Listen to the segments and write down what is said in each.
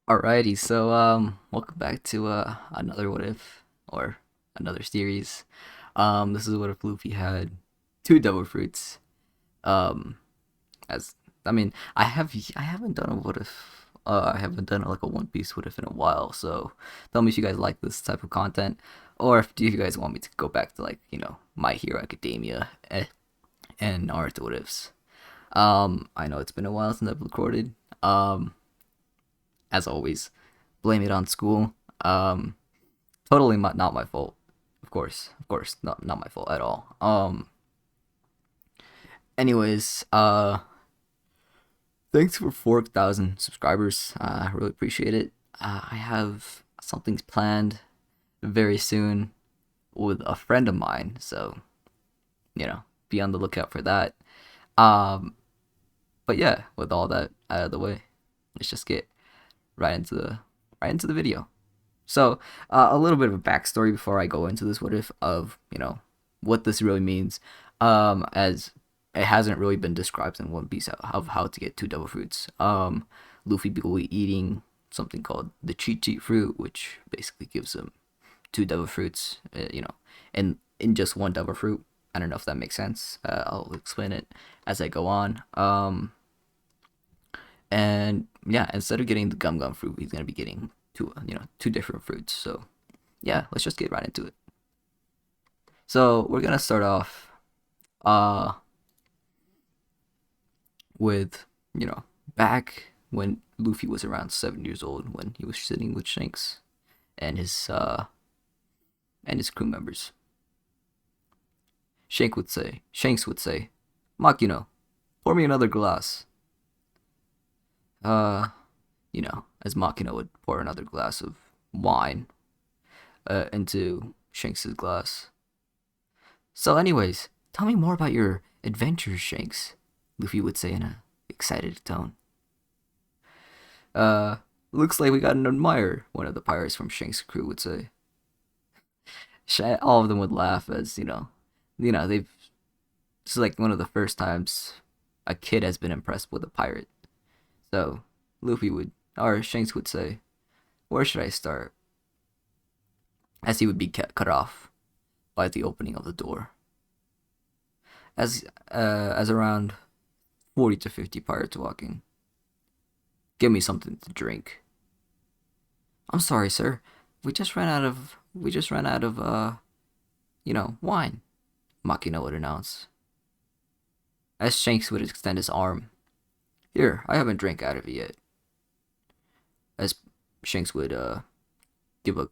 Alrighty, so welcome back to another what if or another series. This is what if Luffy had two devil fruits. Um, as I mean, I haven't done a what if I haven't done like a One Piece what if in a while. So tell me if you guys like this type of content, or if do you guys want me to go back to like My Hero Academia and Naruto what ifs. I know it's been a while since I've recorded. Um, as always, blame it on school. Um, Totally not my fault. Of course, not my fault at all. Anyways, thanks for 4,000 subscribers. I really appreciate it. I have something planned very soon with a friend of mine, so be on the lookout for that. Um, but yeah, with all that out of the way, let's just get right into the video. So, a little bit of a backstory before I go into this what if of, what this really means. As it hasn't really been described in One Piece of how to get two devil fruits. Luffy will be eating something called the cheat fruit, which basically gives him two devil fruits, in just one devil fruit. I don't know if that makes sense. I'll explain it as I go on. And yeah, instead of getting the gum fruit, he's gonna be getting two different fruits. So yeah, let's just get right into it. So we're gonna start off uh with back when Luffy was around 7 years old, when he was sitting with Shanks and his crew members. Shanks would say, Makino, pour me another glass. Uh, as Makino would pour another glass of wine into Shanks's glass. So, anyways, tell me more about your adventures, Shanks, Luffy would say in a excited tone. Uh, Looks like we got an admirer, one of the pirates from Shanks' crew would say. All of them would laugh as, they've, this is like one of the first times a kid has been impressed with a pirate. So, or Shanks would say, where should I start? As he would be cut off by the opening of the door. As around 40 to 50 pirates walking. Give me something to drink. I'm sorry, sir. We just ran out of wine, Makino would announce. As Shanks would extend his arm. Here, I haven't drank out of it yet. As Shanks would give a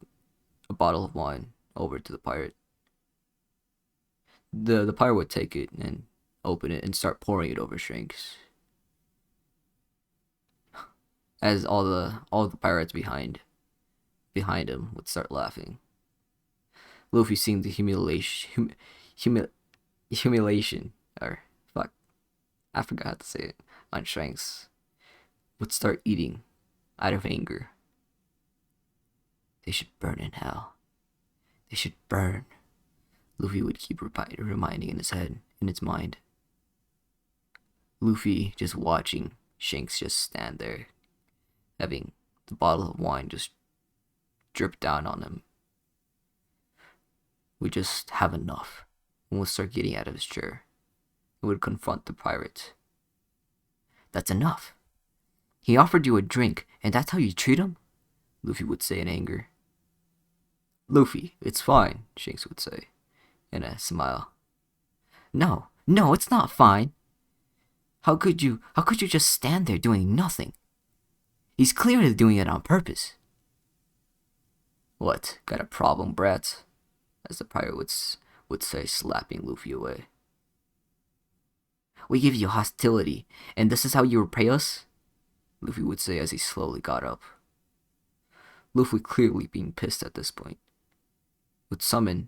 bottle of wine over to the pirate. The pirate would take it and open it and start pouring it over Shanks. As all the pirates behind him would start laughing. Luffy, seeing the humiliation, or fuck, I forgot how to say it, on Shanks, would start eating out of anger. They should burn in hell. They should burn. Luffy would keep reminding in his head, in his mind. Luffy just watching Shanks just stand there, having the bottle of wine just drip down on him. Would just have enough and would start getting out of his chair and would confront the pirate. That's enough. He offered you a drink, and that's how you treat him? Luffy would say in anger. Luffy, it's fine, Shanks would say, in a smile. No, no, it's not fine. How could you just stand there doing nothing? He's clearly doing it on purpose. What, got a problem, brat? As the pirate would say, slapping Luffy away. We give you hostility, and this is how you repay us? Luffy would say as he slowly got up. Luffy, clearly being pissed at this point, would summon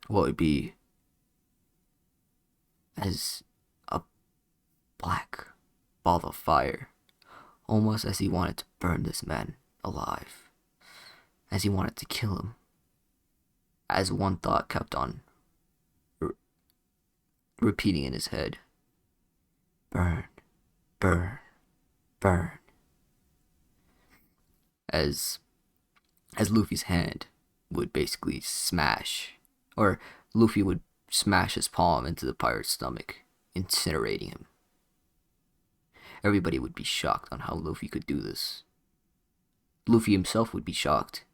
what would be as a black ball of fire, almost as he wanted to burn this man alive, as he wanted to kill him, as one thought kept on repeating in his head. Burn, burn, burn. as Luffy's hand would basically smash, or Luffy would smash his palm into the pirate's stomach, incinerating him. Everybody would be shocked on how Luffy could do this. Luffy himself would be shocked.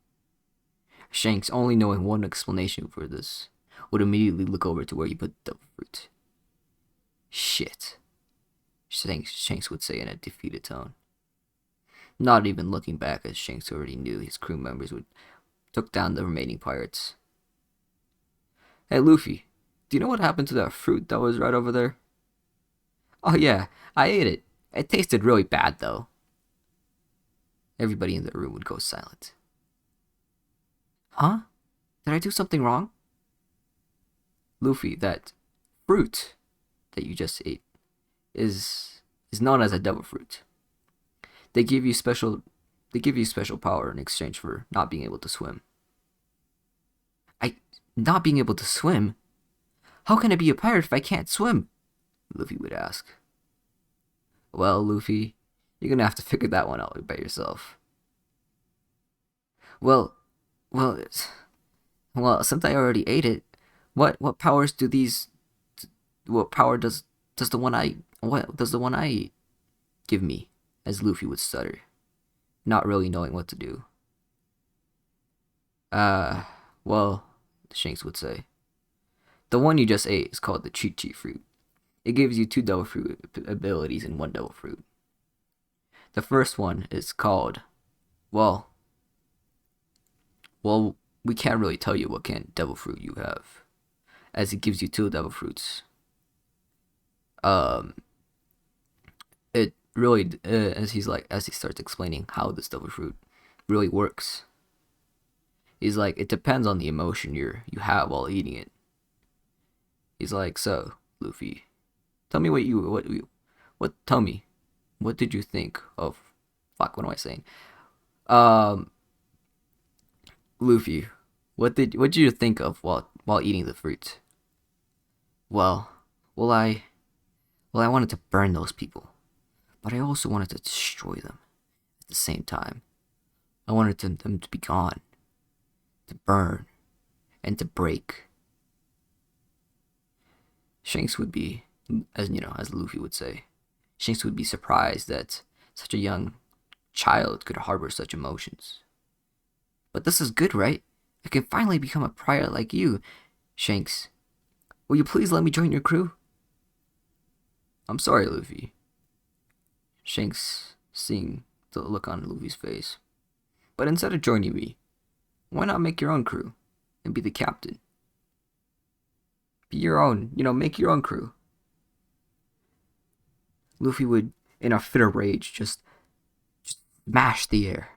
Shanks, only knowing one explanation for this, would immediately look over to where he put the fruit. Shit, Shanks would say in a defeated tone. Not even looking back, as Shanks already knew his crew members would took down the remaining pirates. Hey Luffy, do you know what happened to that fruit that was right over there? Oh yeah, I ate it. It tasted really bad though. Everybody in the room would go silent. Huh? Did I do something wrong? Luffy, that fruit that you just ate is known as a devil fruit. They give you special power in exchange for not being able to swim. I not being able to swim? How can I be a pirate if I can't swim? Luffy would ask. Well, Luffy, you're gonna have to figure that one out by yourself. Well, well, since I already ate it, what powers do these? What power does the one I eat give me? As Luffy would stutter, not really knowing what to do. Well, Shanks would say. The one you just ate is called the Chi fruit. It gives you 2 devil fruit abilities in 1 devil fruit. The first one is called, well, we can't really tell you what kind of devil fruit you have, as it gives you 2 devil fruits. It really, as he starts explaining how this devil fruit really works, he's like, it depends on the emotion you have while eating it. He's like, so Luffy, tell me tell me, what did you think of? Fuck, what am I saying? Luffy, what did you think of while eating the fruit? Well, I wanted to burn those people, but I also wanted to destroy them at the same time. I wanted them to be gone, to burn, and to break. Shanks would be, as Luffy would say, Shanks would be surprised that such a young child could harbor such emotions. But this is good, right? I can finally become a pirate like you, Shanks. Will you please let me join your crew? I'm sorry, Luffy. Shanks, seeing the look on Luffy's face. But instead of joining me, why not make your own crew and be the captain? Be your own, make your own crew. Luffy would, in a fit of rage, just smash the air.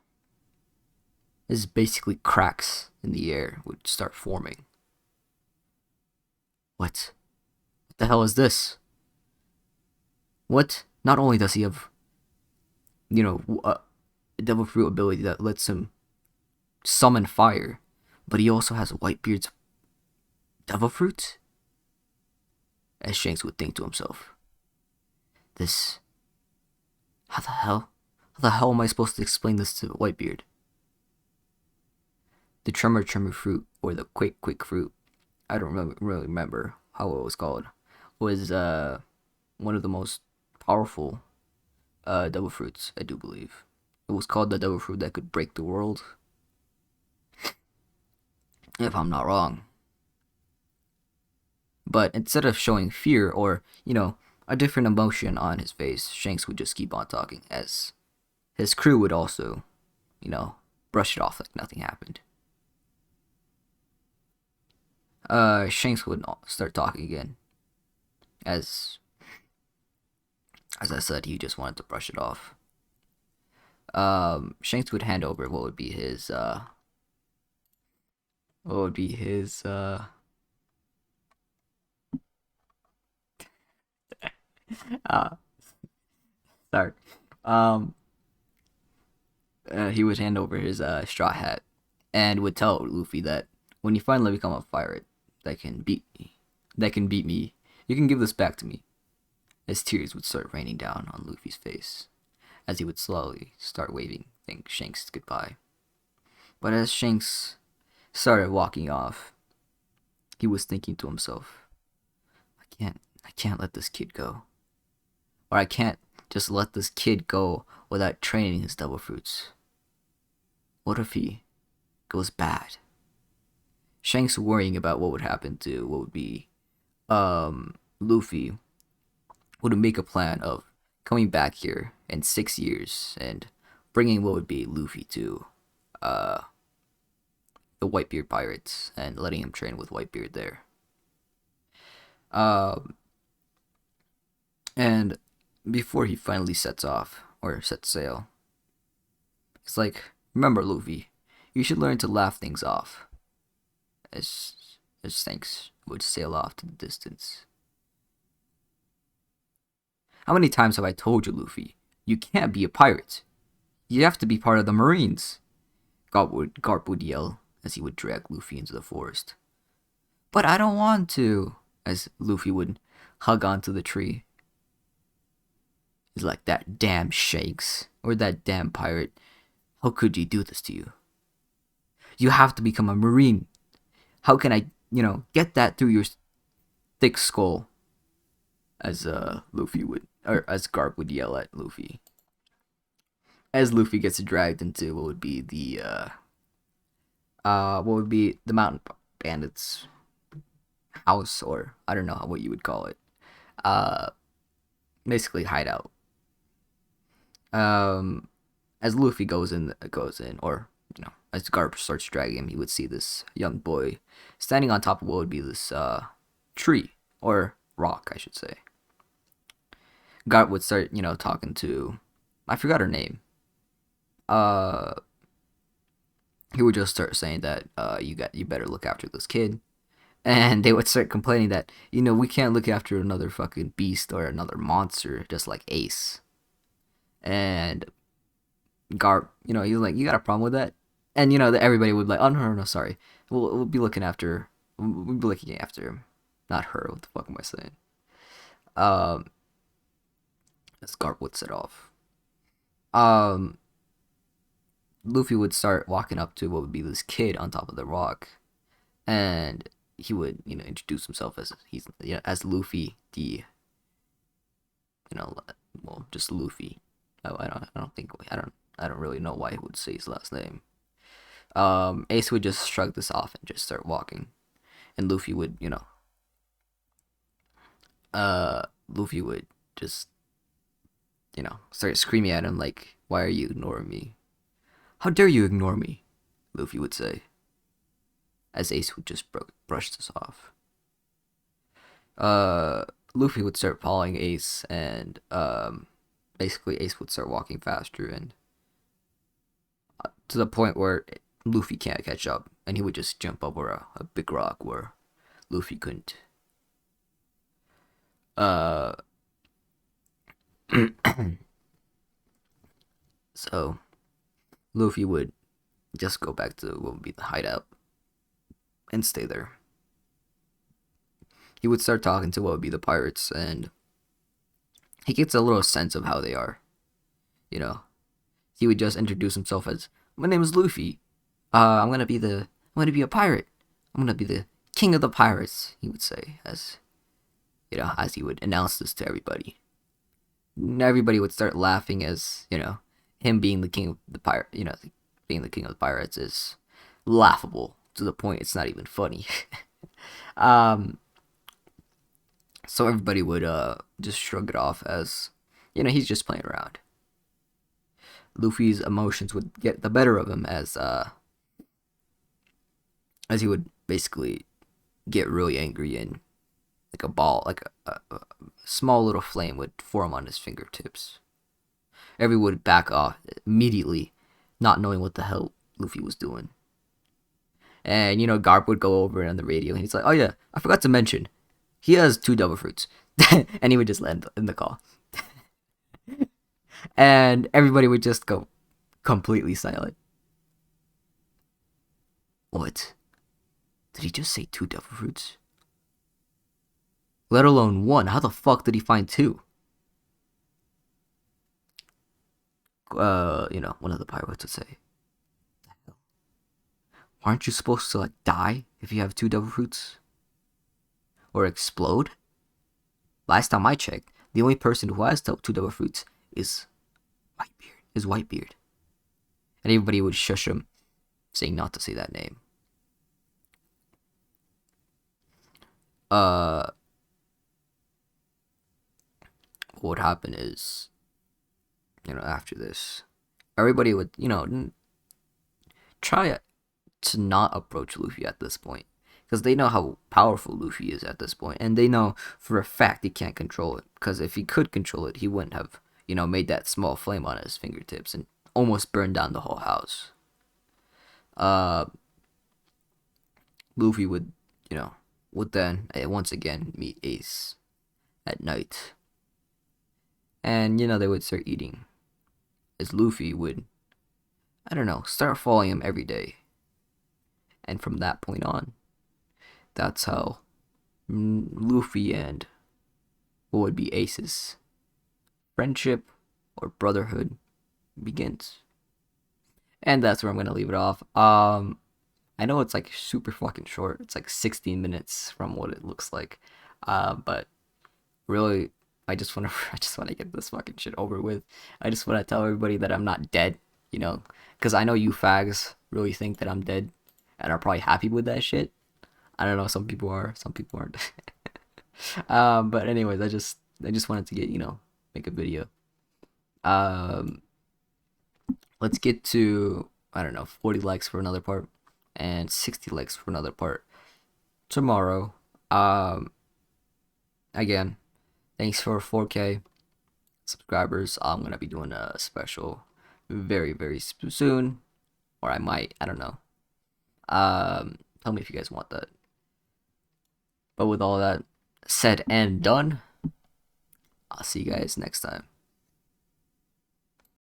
As basically cracks in the air would start forming. What the hell is this? What? Not only does he have, a devil fruit ability that lets him summon fire, but he also has Whitebeard's devil fruit? As Shanks would think to himself. How the hell am I supposed to explain this to Whitebeard? The tremor fruit, or the quick fruit, I don't really remember how it was called, was one of the most powerful devil fruits, I do believe. It was called the devil fruit that could break the world, if I'm not wrong. But instead of showing fear or, a different emotion on his face, Shanks would just keep on talking, as his crew would also, brush it off like nothing happened. Shanks would start talking again. As I said, he just wanted to brush it off. Shanks would hand over what would be his sorry. He would hand over his straw hat and would tell Luffy that when you finally become a pirate that can beat me, you can give this back to me. As tears would start raining down on Luffy's face, as he would slowly start waving Shanks goodbye. But as Shanks started walking off, he was thinking to himself, I can't let this kid go. Or I can't just let this kid go without training his devil fruits. What if he goes bad? Shanks worrying about what would happen to what would be Luffy would make a plan of coming back here in 6 years and bringing what would be Luffy to uh, the Whitebeard pirates and letting him train with Whitebeard there. And before he finally sets off or sets sail, it's like, remember, Luffy, you should learn to laugh things off. As Shanks would sail off to the distance. How many times have I told you, Luffy, you can't be a pirate. You have to be part of the Marines. Garp would yell as he would drag Luffy into the forest. But I don't want to, as Luffy would hug onto the tree. He's like, that damn Shanks, or that damn pirate. How could he do this to you? You have to become a Marine. How can I, get that through your thick skull? As Luffy would, or as Garp would yell at Luffy. As Luffy gets dragged into what would be the mountain bandits' house, or I don't know what you would call it. Basically hideout. As Luffy goes in, or as Garp starts dragging him, he would see this young boy standing on top of what would be this tree or rock, I should say. Garp would start, talking to, I forgot her name. He would just start saying that you better look after this kid, and they would start complaining that we can't look after another fucking beast or another monster just like Ace. And Garp, he was like, you got a problem with that? And everybody would be like, oh no, sorry, we'll be looking after, him, not her. What the fuck am I saying? As Garp would set off, Luffy would start walking up to what would be this kid on top of the rock, and he would introduce himself as as Luffy, the just Luffy. I don't really know why he would say his last name. Ace would just shrug this off and just start walking, and Luffy would just start screaming at him like, why are you ignoring me? How dare you ignore me? Luffy would say, as Ace would just brush this off. Luffy would start following Ace, and basically Ace would start walking faster, and to the point where Luffy can't catch up, and he would just jump over a big rock where Luffy couldn't. So Luffy would just go back to what would be the hideout and stay there. He would start talking to what would be the pirates, and he gets a little sense of how they are. He would just introduce himself as, my name is Luffy. I'm gonna be a pirate. I'm gonna be the king of the pirates, he would say, as he would announce this to everybody. And everybody would start laughing as, him being the king of the pirate, being the king of the pirates is laughable to the point it's not even funny. So everybody would just shrug it off as, he's just playing around. Luffy's emotions would get the better of him as he would basically get really angry, and like a ball, like a small little flame would form on his fingertips. Everyone would back off immediately, not knowing what the hell Luffy was doing. And Garp would go over on the radio, and he's like, "Oh yeah, I forgot to mention, he has 2 devil fruits," and he would just end the call. And everybody would just go completely silent. What? Did he just say 2 devil fruits? Let alone 1. How the fuck did he find 2? one of the pirates would say, "Aren't you supposed to like die if you have two devil fruits or explode?" Last time I checked, the only person who has two devil fruits is Whitebeard. Is Whitebeard, and everybody would shush him, saying not to say that name. Uh, what would happen is, after this, everybody would, try to not approach Luffy at this point. Because they know how powerful Luffy is at this point, and they know for a fact he can't control it. Because if he could control it, he wouldn't have, made that small flame on his fingertips and almost burned down the whole house. Uh, Luffy would then once again meet Ace at night, and they would start eating. As Luffy would, I don't know, start following him every day, and from that point on, that's how Luffy and what would be Ace's friendship or brotherhood begins. And that's where I'm gonna leave it off. I know it's like super fucking short. It's like 16 minutes from what it looks like. But really, I just wanna get this fucking shit over with. I just wanna tell everybody that I'm not dead, because I know you fags really think that I'm dead, and are probably happy with that shit. I don't know. Some people are, some people aren't. But anyways, I just wanted to make a video. Um, let's get to, I don't know, 40 likes for another part and 60 likes for another part tomorrow. Again, thanks for 4K subscribers. I'm gonna be doing a special very very soon, or I don't know. Tell me if you guys want that. But with all that said and done, I'll see you guys next time.